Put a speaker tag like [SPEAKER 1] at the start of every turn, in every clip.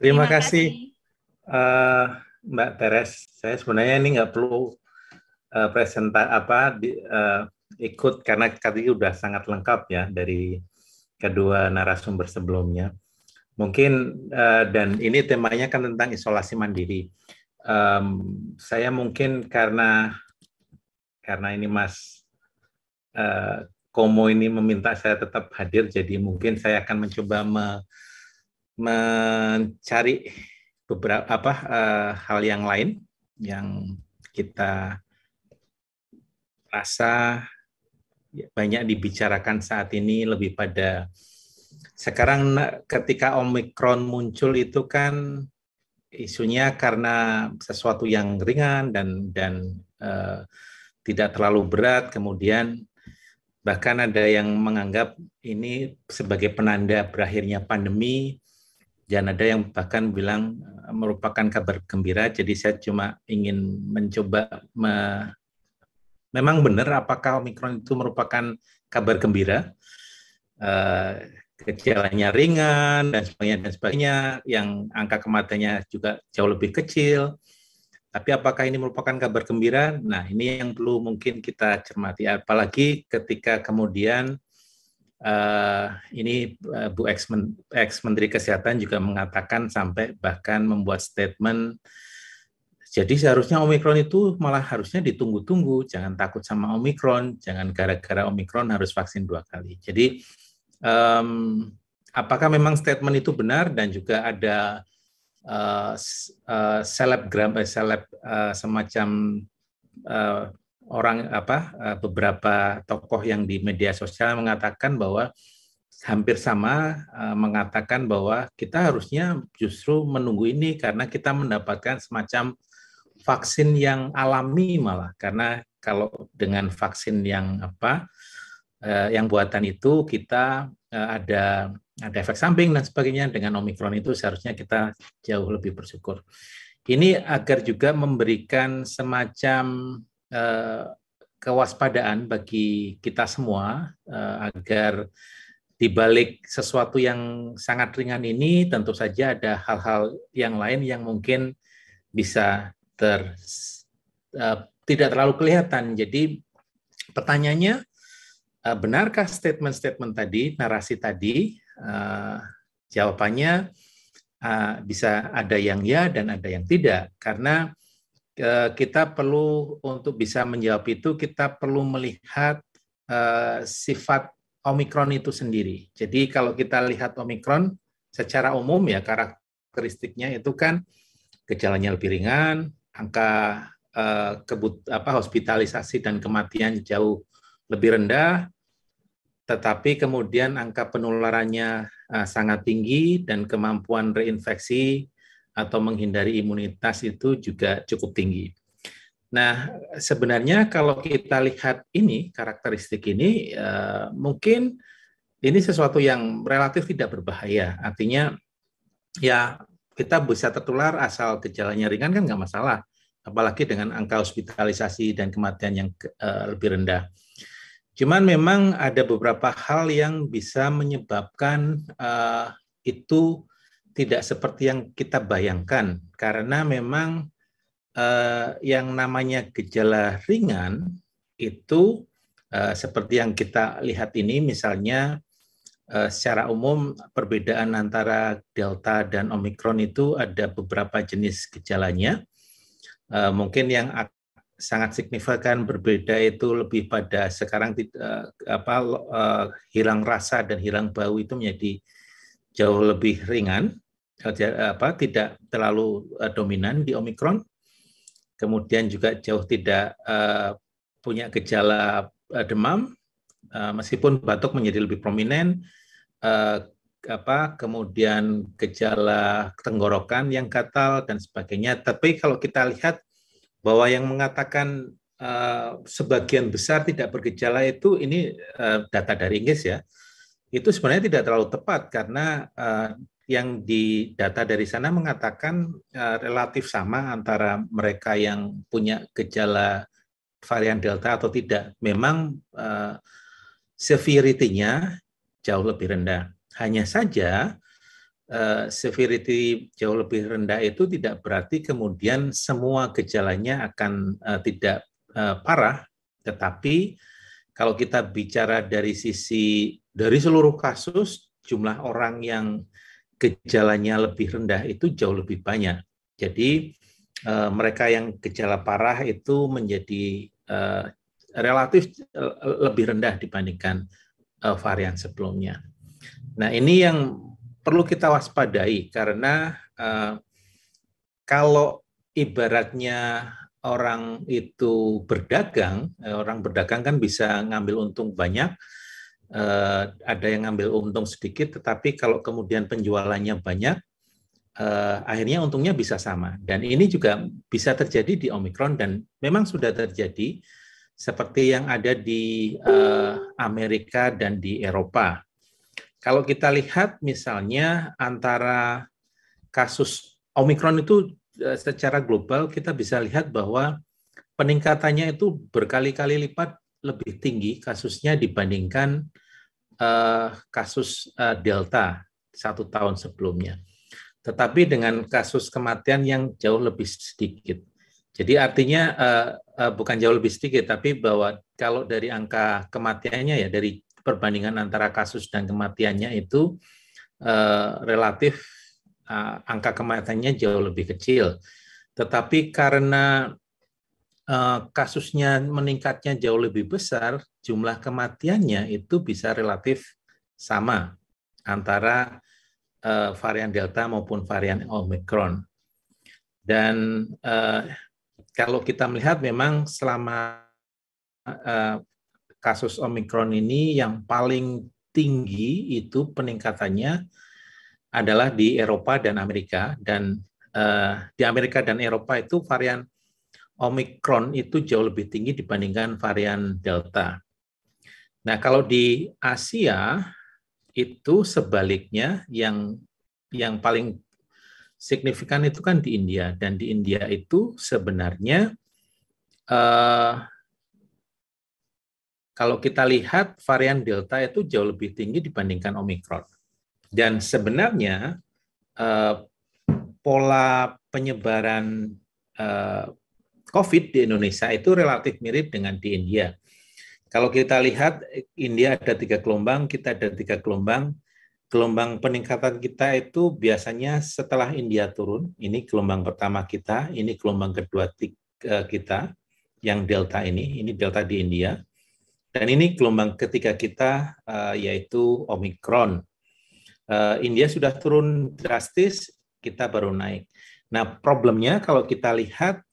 [SPEAKER 1] Terima
[SPEAKER 2] Terima
[SPEAKER 1] kasih
[SPEAKER 2] kasih.
[SPEAKER 1] eh, Mbak Teres. Saya sebenarnya ini nggak perlu ikut karena tadi udah sangat lengkap ya dari kedua narasumber sebelumnya. Mungkin dan ini temanya kan tentang isolasi mandiri. Saya mungkin karena ini Mas Komo ini meminta saya tetap hadir, jadi mungkin saya akan mencoba mencari beberapa hal yang lain yang kita rasa banyak dibicarakan saat ini, lebih pada sekarang ketika Omikron muncul itu kan isunya karena sesuatu yang ringan dan tidak terlalu berat, kemudian bahkan ada yang menganggap ini sebagai penanda berakhirnya pandemi, dan ada yang bahkan bilang merupakan kabar gembira. Jadi saya cuma ingin mencoba memang benar apakah Omikron itu merupakan kabar gembira, gejalanya ringan dan sebagainya, yang angka kematiannya juga jauh lebih kecil. Tapi apakah ini merupakan kabar gembira? Nah, ini yang perlu mungkin kita cermati, apalagi ketika kemudian ini Bu ex-Menteri Kesehatan juga mengatakan sampai bahkan membuat statement, jadi seharusnya Omikron itu malah harusnya ditunggu-tunggu, jangan takut sama Omikron, jangan gara-gara Omikron harus vaksin 2 kali. Jadi apakah memang statement itu benar, dan juga ada semacam beberapa tokoh yang di media sosial mengatakan bahwa hampir sama, mengatakan bahwa kita harusnya justru menunggu ini karena kita mendapatkan semacam vaksin yang alami malah, karena kalau dengan vaksin yang yang buatan itu kita ada efek samping dan sebagainya. Dengan Omikron itu seharusnya kita jauh lebih bersyukur. Ini agar juga memberikan semacam kewaspadaan bagi kita semua, agar di balik sesuatu yang sangat ringan ini tentu saja ada hal-hal yang lain yang mungkin bisa tidak terlalu kelihatan. Jadi pertanyaannya, benarkah statement-statement tadi, narasi tadi? Jawabannya bisa ada yang ya dan ada yang tidak, karena kita perlu, untuk bisa menjawab itu, kita perlu melihat sifat Omikron itu sendiri. Jadi kalau kita lihat Omikron secara umum ya, karakteristiknya itu kan gejalanya lebih ringan, angka hospitalisasi dan kematian jauh lebih rendah, tetapi kemudian angka penularannya sangat tinggi dan kemampuan reinfeksi atau menghindari imunitas itu juga cukup tinggi. Nah, sebenarnya kalau kita lihat ini, karakteristik ini, mungkin ini sesuatu yang relatif tidak berbahaya. Artinya, ya kita bisa tertular asal gejalanya ringan kan nggak masalah, apalagi dengan angka hospitalisasi dan kematian yang lebih rendah. Cuman memang ada beberapa hal yang bisa menyebabkan itu tidak seperti yang kita bayangkan, karena memang yang namanya gejala ringan itu seperti yang kita lihat ini, misalnya secara umum perbedaan antara Delta dan Omikron itu ada beberapa jenis gejalanya. Mungkin yang sangat signifikan berbeda itu lebih pada sekarang hilang rasa dan hilang bau itu menjadi jauh lebih ringan, tidak terlalu dominan di Omikron. Kemudian juga jauh tidak punya gejala demam, meskipun batuk menjadi lebih prominen. Kemudian gejala tenggorokan yang gatal dan sebagainya. Tapi kalau kita lihat bahwa yang mengatakan sebagian besar tidak bergejala itu, ini data dari Inggris ya, itu sebenarnya tidak terlalu tepat, karena yang di data dari sana mengatakan relatif sama antara mereka yang punya gejala varian Delta atau tidak. Memang severity-nya jauh lebih rendah. Hanya saja severity jauh lebih rendah itu tidak berarti kemudian semua gejalanya akan tidak parah, tetapi kalau kita bicara dari seluruh kasus, jumlah orang yang gejalanya lebih rendah itu jauh lebih banyak. Jadi mereka yang gejala parah itu menjadi relatif lebih rendah dibandingkan varian sebelumnya. Nah, ini yang perlu kita waspadai karena kalau ibaratnya orang itu berdagang, orang berdagang kan bisa ngambil untung banyak, ada yang ngambil untung sedikit, tetapi kalau kemudian penjualannya banyak, akhirnya untungnya bisa sama. Dan ini juga bisa terjadi di Omicron dan memang sudah terjadi seperti yang ada di Amerika dan di Eropa. Kalau kita lihat misalnya antara kasus Omicron itu secara global kita bisa lihat bahwa peningkatannya itu berkali-kali lipat lebih tinggi kasusnya dibandingkan kasus Delta 1 tahun sebelumnya. Tetapi dengan kasus kematian yang jauh lebih sedikit. Jadi artinya bukan jauh lebih sedikit, tapi bahwa kalau dari angka kematiannya ya dari perbandingan antara kasus dan kematiannya itu relatif angka kematiannya jauh lebih kecil. Tetapi karena kasusnya meningkatnya jauh lebih besar, jumlah kematiannya itu bisa relatif sama antara varian Delta maupun varian Omicron. Dan kalau kita melihat memang selama kasus Omicron ini yang paling tinggi itu peningkatannya adalah di Eropa dan Amerika. Dan di Amerika dan Eropa itu varian Omicron itu jauh lebih tinggi dibandingkan varian Delta. Nah, kalau di Asia itu sebaliknya yang paling signifikan itu kan di India, dan di India itu sebenarnya kalau kita lihat varian Delta itu jauh lebih tinggi dibandingkan Omicron. Dan sebenarnya pola penyebaran COVID di Indonesia itu relatif mirip dengan di India. Kalau kita lihat, India ada 3 gelombang, kita ada 3 gelombang. Gelombang peningkatan kita itu biasanya setelah India turun, ini gelombang pertama kita, ini gelombang kedua kita, yang Delta ini Delta di India. Dan ini gelombang ketiga kita, yaitu Omicron. India sudah turun drastis, kita baru naik. Nah, problemnya kalau kita lihat,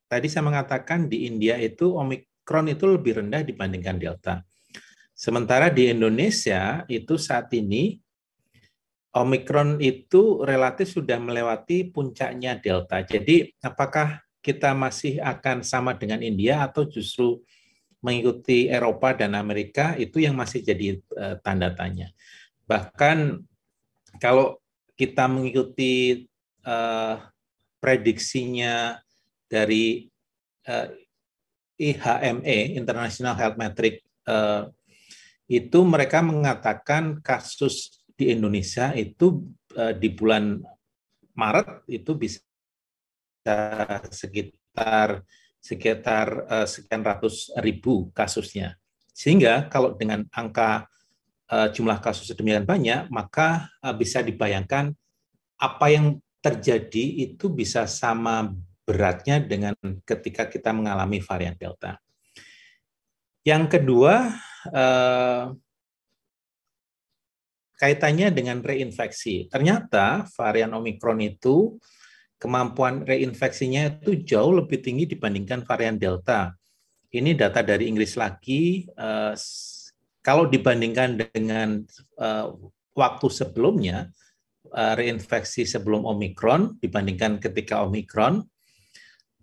[SPEAKER 1] tadi saya mengatakan di India itu Omicron itu lebih rendah dibandingkan Delta. Sementara di Indonesia itu saat ini Omicron itu relatif sudah melewati puncaknya Delta. Jadi apakah kita masih akan sama dengan India atau justru mengikuti Eropa dan Amerika, itu yang masih jadi tanda tanya. Bahkan kalau kita mengikuti prediksinya dari IHME, International Health Metric, itu mereka mengatakan kasus di Indonesia itu di bulan Maret itu bisa sekitar sekian ratus ribu kasusnya. Sehingga kalau dengan angka jumlah kasus sedemikian banyak, maka bisa dibayangkan apa yang terjadi itu bisa sama beratnya dengan ketika kita mengalami varian Delta. Yang kedua, kaitannya dengan reinfeksi. Ternyata varian Omicron itu kemampuan reinfeksinya itu jauh lebih tinggi dibandingkan varian Delta. Ini data dari Inggris lagi. Kalau dibandingkan dengan waktu sebelumnya, reinfeksi sebelum Omicron dibandingkan ketika Omicron,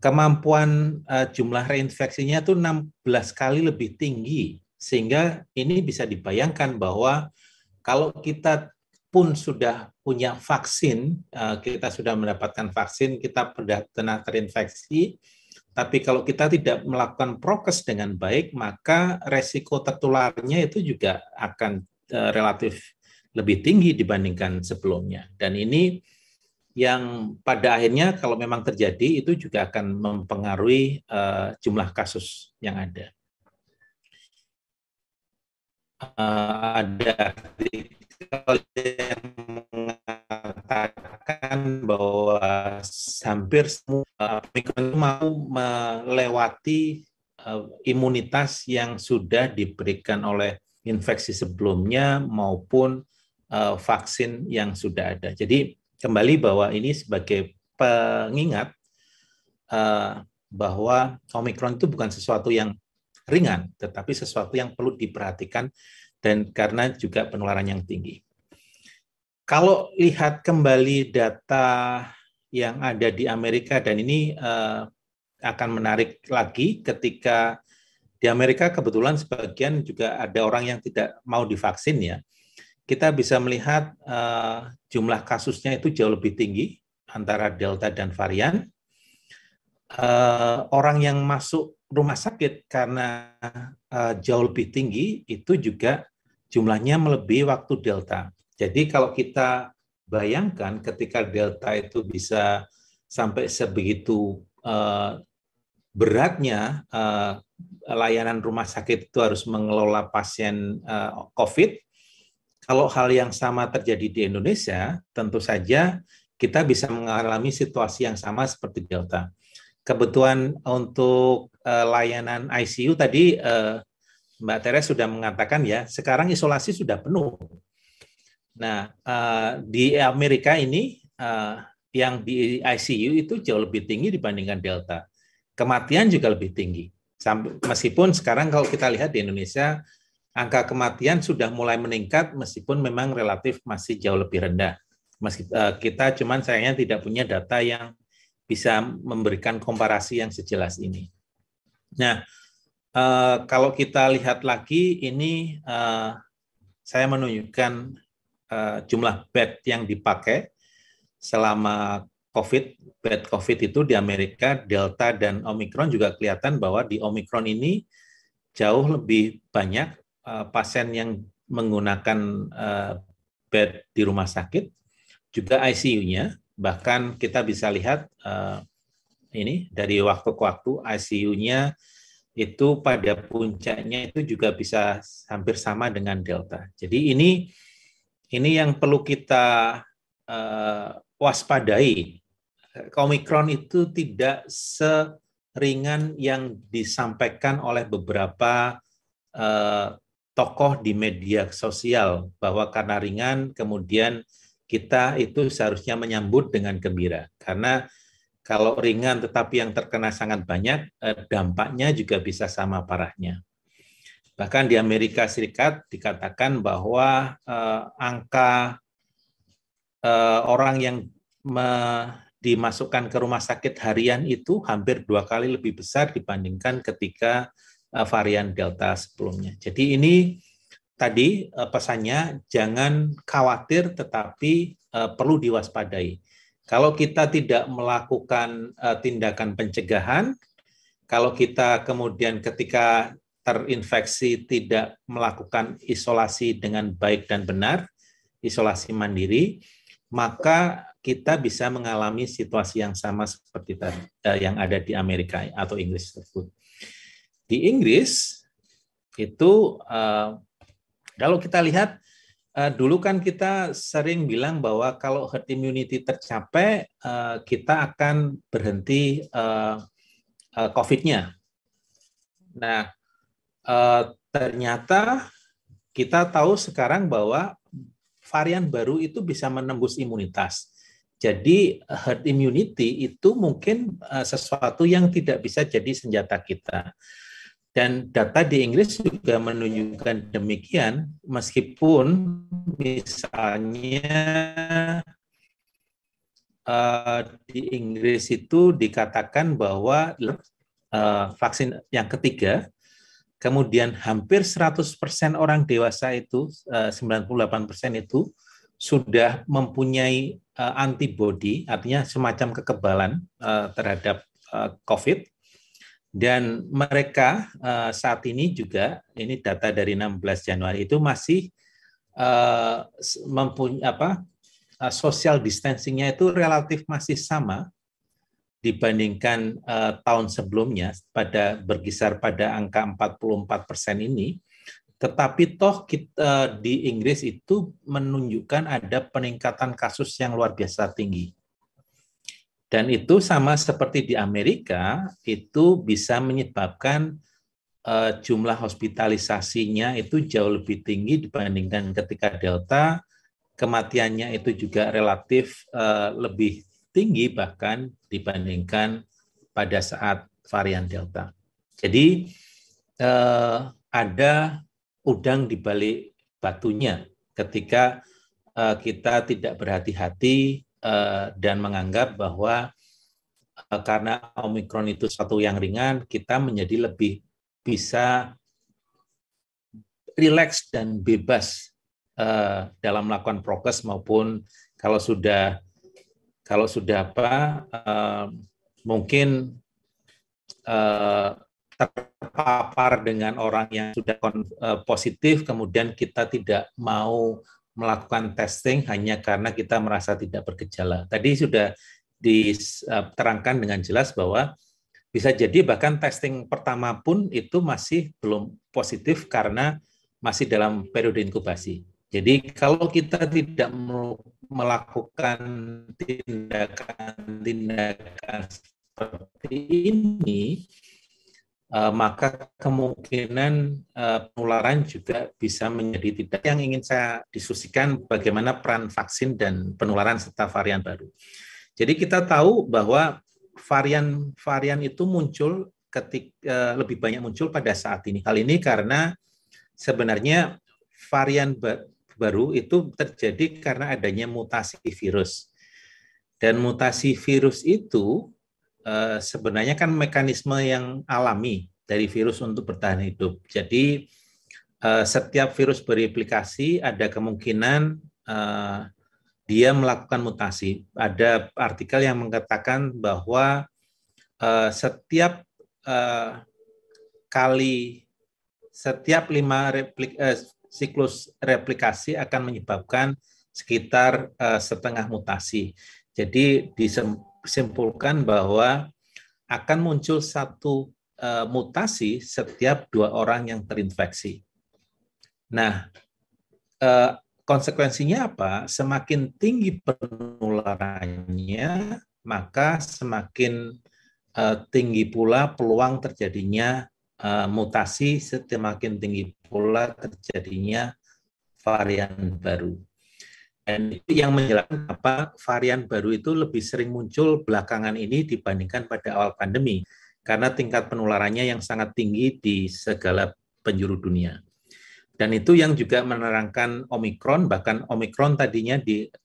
[SPEAKER 1] kemampuan jumlah reinfeksinya itu 16 kali lebih tinggi. Sehingga ini bisa dibayangkan bahwa kalau kita pun sudah punya vaksin, kita sudah mendapatkan vaksin, kita pernah terinfeksi, tapi kalau kita tidak melakukan prokes dengan baik, maka resiko tertularnya itu juga akan relatif lebih tinggi dibandingkan sebelumnya. Dan ini yang pada akhirnya kalau memang terjadi itu juga akan mempengaruhi jumlah kasus yang ada. Ada artikel yang mengatakan bahwa hampir semua Omikron mau melewati imunitas yang sudah diberikan oleh infeksi sebelumnya maupun vaksin yang sudah ada. Jadi kembali bahwa ini sebagai pengingat bahwa Omikron itu bukan sesuatu yang ringan, tetapi sesuatu yang perlu diperhatikan dan karena juga penularan yang tinggi. Kalau lihat kembali data yang ada di Amerika, dan ini akan menarik lagi ketika di Amerika kebetulan sebagian juga ada orang yang tidak mau divaksin ya. Kita bisa melihat jumlah kasusnya itu jauh lebih tinggi antara Delta dan varian. Orang yang masuk rumah sakit karena jauh lebih tinggi itu juga jumlahnya melebihi waktu Delta. Jadi kalau kita bayangkan ketika Delta itu bisa sampai sebegitu beratnya layanan rumah sakit itu harus mengelola pasien COVID, kalau hal yang sama terjadi di Indonesia, tentu saja kita bisa mengalami situasi yang sama seperti Delta. Kebutuhan untuk layanan ICU tadi Mbak Teres sudah mengatakan ya, sekarang isolasi sudah penuh. Nah, di Amerika ini yang di ICU itu jauh lebih tinggi dibandingkan Delta. Kematian juga lebih tinggi. Meskipun sekarang kalau kita lihat di Indonesia, angka kematian sudah mulai meningkat meskipun memang relatif masih jauh lebih rendah. Kita cuman sayangnya tidak punya data yang bisa memberikan komparasi yang sejelas ini. Nah, kalau kita lihat lagi, ini saya menunjukkan jumlah bed yang dipakai selama COVID. Bed COVID itu di Amerika, Delta dan Omikron juga kelihatan bahwa di Omikron ini jauh lebih banyak pasien yang menggunakan bed di rumah sakit, juga ICU-nya. Bahkan kita bisa lihat ini dari waktu ke waktu ICU-nya itu pada puncaknya itu juga bisa hampir sama dengan Delta. Jadi ini yang perlu kita waspadai. Omikron itu tidak seringan yang disampaikan oleh beberapa tokoh di media sosial bahwa karena ringan kemudian kita itu seharusnya menyambut dengan gembira, karena kalau ringan tetapi yang terkena sangat banyak, dampaknya juga bisa sama parahnya. Bahkan di Amerika Serikat dikatakan bahwa angka orang yang dimasukkan ke rumah sakit harian itu hampir 2 kali lebih besar dibandingkan ketika varian Delta sebelumnya. Jadi ini tadi pesannya jangan khawatir tetapi perlu diwaspadai. Kalau kita tidak melakukan tindakan pencegahan, kalau kita kemudian ketika terinfeksi tidak melakukan isolasi dengan baik dan benar, isolasi mandiri, maka kita bisa mengalami situasi yang sama seperti yang ada di Amerika atau Inggris tersebut. Di Inggris itu kalau kita lihat, dulu kan kita sering bilang bahwa kalau herd immunity tercapai, kita akan berhenti COVID-nya. Nah, ternyata kita tahu sekarang bahwa varian baru itu bisa menembus imunitas. Jadi herd immunity itu mungkin sesuatu yang tidak bisa jadi senjata kita. Dan data di Inggris juga menunjukkan demikian, meskipun misalnya di Inggris itu dikatakan bahwa vaksin yang ketiga, kemudian hampir 100% orang dewasa itu, 98% itu sudah mempunyai antibodi, artinya semacam kekebalan terhadap COVID. Dan mereka saat ini juga, ini data dari 16 Januari itu masih social distancing-nya itu relatif masih sama dibandingkan tahun sebelumnya berkisar pada angka 44% ini, tetapi toh kita di Inggris itu menunjukkan ada peningkatan kasus yang luar biasa tinggi. Dan itu sama seperti di Amerika, itu bisa menyebabkan jumlah hospitalisasinya itu jauh lebih tinggi dibandingkan ketika Delta, kematiannya itu juga relatif lebih tinggi bahkan dibandingkan pada saat varian Delta. Jadi ada udang di balik batunya ketika kita tidak berhati-hati dan menganggap bahwa karena Omikron itu suatu yang ringan, kita menjadi lebih bisa rileks dan bebas dalam melakukan prokes maupun kalau sudah mungkin terpapar dengan orang yang sudah positif, kemudian kita tidak mau melakukan testing hanya karena kita merasa tidak bergejala. Tadi sudah diterangkan dengan jelas bahwa bisa jadi bahkan testing pertama pun itu masih belum positif karena masih dalam periode inkubasi. Jadi kalau kita tidak melakukan tindakan seperti ini, maka kemungkinan penularan juga bisa menjadi tidak. Yang ingin saya diskusikan bagaimana peran vaksin dan penularan serta varian baru. Jadi kita tahu bahwa varian itu muncul lebih banyak muncul pada saat ini. Hal ini karena sebenarnya varian baru itu terjadi karena adanya mutasi virus. Dan mutasi virus itu sebenarnya kan mekanisme yang alami dari virus untuk bertahan hidup. Jadi setiap virus bereplikasi ada kemungkinan dia melakukan mutasi. Ada artikel yang mengatakan bahwa setiap 5 siklus replikasi akan menyebabkan sekitar setengah mutasi. Jadi disimpulkan bahwa akan muncul satu mutasi setiap 2 orang yang terinfeksi. Nah, konsekuensinya apa? Semakin tinggi penularannya, maka semakin tinggi pula peluang terjadinya mutasi, semakin tinggi pula terjadinya varian baru. Dan itu yang menjelaskan apa varian baru itu lebih sering muncul belakangan ini dibandingkan pada awal pandemi, karena tingkat penularannya yang sangat tinggi di segala penjuru dunia. Dan itu yang juga menerangkan Omikron, bahkan Omikron tadinya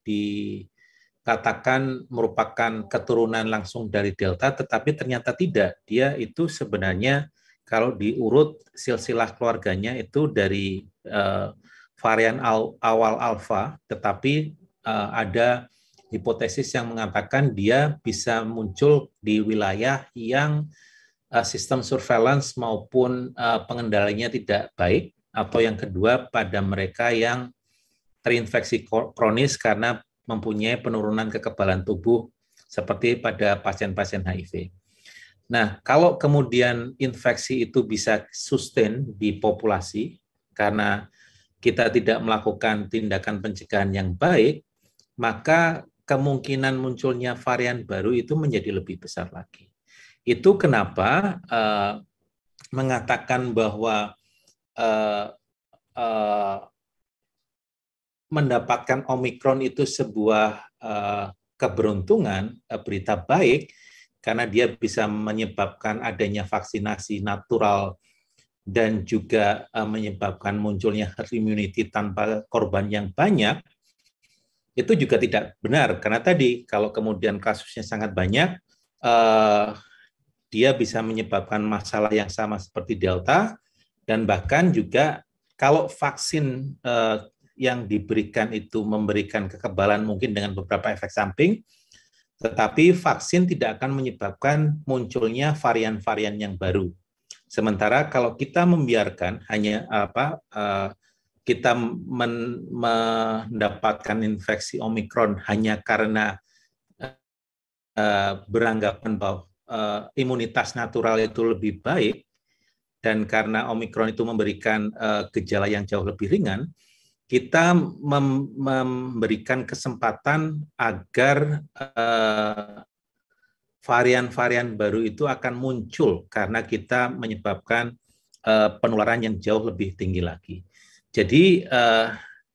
[SPEAKER 1] dikatakan merupakan keturunan langsung dari Delta, tetapi ternyata tidak. Dia itu sebenarnya kalau diurut silsilah keluarganya itu dari varian awal alfa, tetapi ada hipotesis yang mengatakan dia bisa muncul di wilayah yang sistem surveillance maupun pengendaliannya tidak baik, atau yang kedua pada mereka yang terinfeksi kronis karena mempunyai penurunan kekebalan tubuh seperti pada pasien-pasien HIV. Nah, kalau kemudian infeksi itu bisa sustain di populasi karena kita tidak melakukan tindakan pencegahan yang baik, maka kemungkinan munculnya varian baru itu menjadi lebih besar lagi. Itu kenapa mengatakan bahwa mendapatkan Omikron itu sebuah keberuntungan, berita baik, karena dia bisa menyebabkan adanya vaksinasi natural dan juga menyebabkan munculnya herd immunity tanpa korban yang banyak, itu juga tidak benar. Karena tadi, kalau kemudian kasusnya sangat banyak, dia bisa menyebabkan masalah yang sama seperti Delta, dan bahkan juga kalau vaksin yang diberikan itu memberikan kekebalan mungkin dengan beberapa efek samping, tetapi vaksin tidak akan menyebabkan munculnya varian-varian yang baru. Sementara kalau kita membiarkan hanya kita mendapatkan infeksi Omikron hanya karena beranggapan bahwa imunitas natural itu lebih baik, dan karena Omikron itu memberikan gejala yang jauh lebih ringan, kita memberikan kesempatan agar varian-varian baru itu akan muncul karena kita menyebabkan penularan yang jauh lebih tinggi lagi. Jadi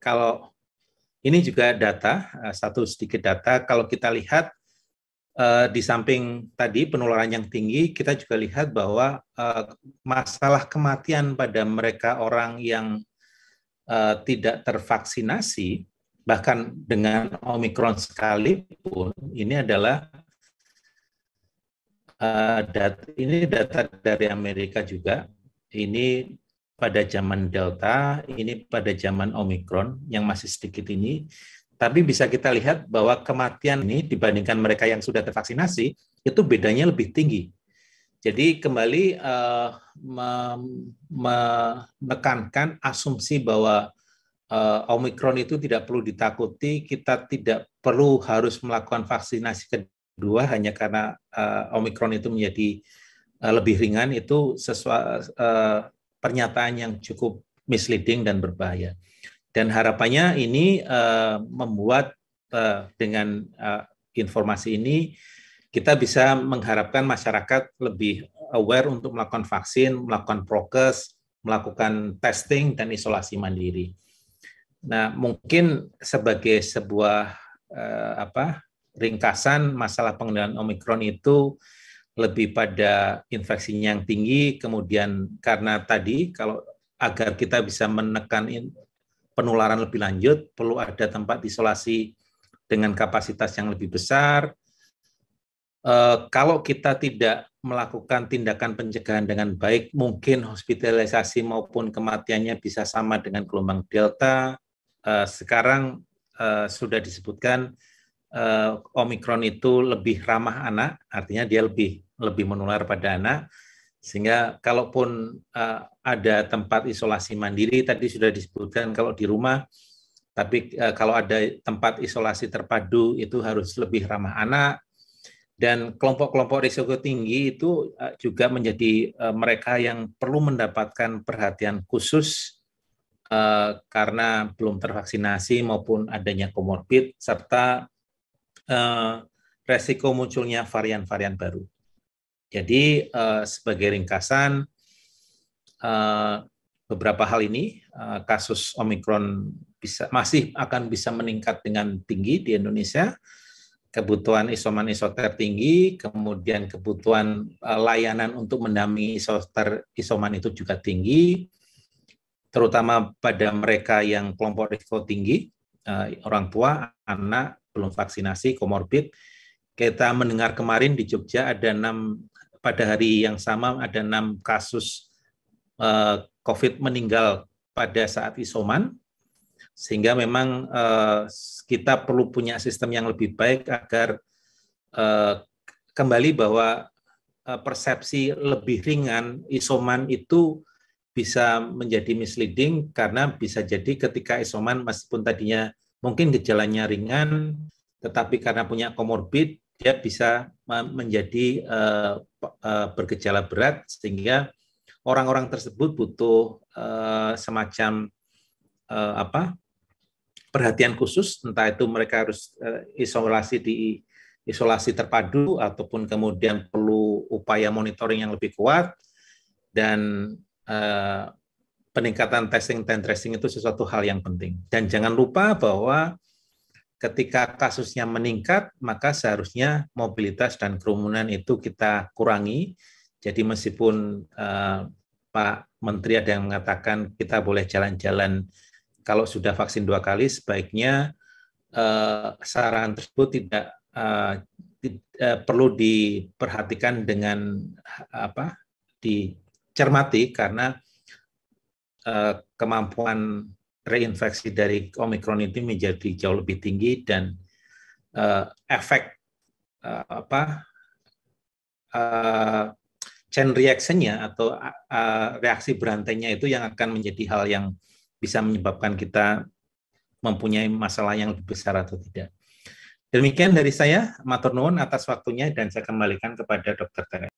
[SPEAKER 1] kalau ini juga data, satu sedikit data, kalau kita lihat di samping tadi penularan yang tinggi, kita juga lihat bahwa masalah kematian pada mereka orang yang tidak tervaksinasi, bahkan dengan Omikron sekalipun, ini adalah data dari Amerika juga. Ini pada zaman Delta, ini pada zaman Omikron yang masih sedikit ini. Tapi bisa kita lihat bahwa kematian ini dibandingkan mereka yang sudah tervaksinasi, itu bedanya lebih tinggi. Jadi kembali menekankan asumsi bahwa Omikron itu tidak perlu ditakuti, kita tidak perlu harus melakukan vaksinasi kedua hanya karena Omikron itu menjadi lebih ringan, itu pernyataan yang cukup misleading dan berbahaya. Dan harapannya ini membuat dengan informasi ini kita bisa mengharapkan masyarakat lebih aware untuk melakukan vaksin, melakukan prokes, melakukan testing dan isolasi mandiri. Nah, mungkin sebagai sebuah ringkasan masalah pengendalian Omikron itu lebih pada infeksinya yang tinggi, kemudian karena tadi kalau agar kita bisa menekan penularan lebih lanjut, perlu ada tempat isolasi dengan kapasitas yang lebih besar. Kalau kita tidak melakukan tindakan pencegahan dengan baik, mungkin hospitalisasi maupun kematiannya bisa sama dengan gelombang Delta. Sekarang sudah disebutkan Omikron itu lebih ramah anak, artinya dia lebih menular pada anak. Sehingga kalaupun ada tempat isolasi mandiri, tadi sudah disebutkan kalau di rumah, tapi kalau ada tempat isolasi terpadu itu harus lebih ramah anak. Dan kelompok-kelompok risiko tinggi itu juga menjadi mereka yang perlu mendapatkan perhatian khusus karena belum tervaksinasi maupun adanya komorbid, serta resiko munculnya varian-varian baru. Jadi sebagai ringkasan, beberapa hal ini kasus Omikron masih akan bisa meningkat dengan tinggi di Indonesia. Kebutuhan isoman isoter tinggi, kemudian kebutuhan layanan untuk mendampingi isoman itu juga tinggi, terutama pada mereka yang kelompok risiko tinggi, orang tua, anak, belum vaksinasi, komorbid. Kita mendengar kemarin di Jogja ada pada hari yang sama ada 6 kasus COVID meninggal pada saat isoman, sehingga memang kita perlu punya sistem yang lebih baik agar kembali bahwa persepsi lebih ringan isoman itu bisa menjadi misleading, karena bisa jadi ketika isoman meskipun tadinya mungkin gejalanya ringan, tetapi karena punya komorbid, dia bisa menjadi bergejala berat, sehingga orang-orang tersebut butuh semacam perhatian khusus, entah itu mereka harus isolasi terpadu ataupun kemudian perlu upaya monitoring yang lebih kuat, dan peningkatan testing dan tracing itu sesuatu hal yang penting. Dan jangan lupa bahwa ketika kasusnya meningkat, maka seharusnya mobilitas dan kerumunan itu kita kurangi. Jadi meskipun Pak Menteri ada yang mengatakan kita boleh jalan-jalan kalau sudah vaksin 2 kali, sebaiknya saran tersebut tidak perlu diperhatikan dengan dicermati, karena kemampuan reinfeksi dari Omikron ini menjadi jauh lebih tinggi, dan efek chain reaction-nya atau reaksi berantainya itu yang akan menjadi hal yang bisa menyebabkan kita mempunyai masalah yang lebih besar atau tidak. Demikian dari saya, matur nuwun atas waktunya dan saya kembalikan kepada Dr. Tere.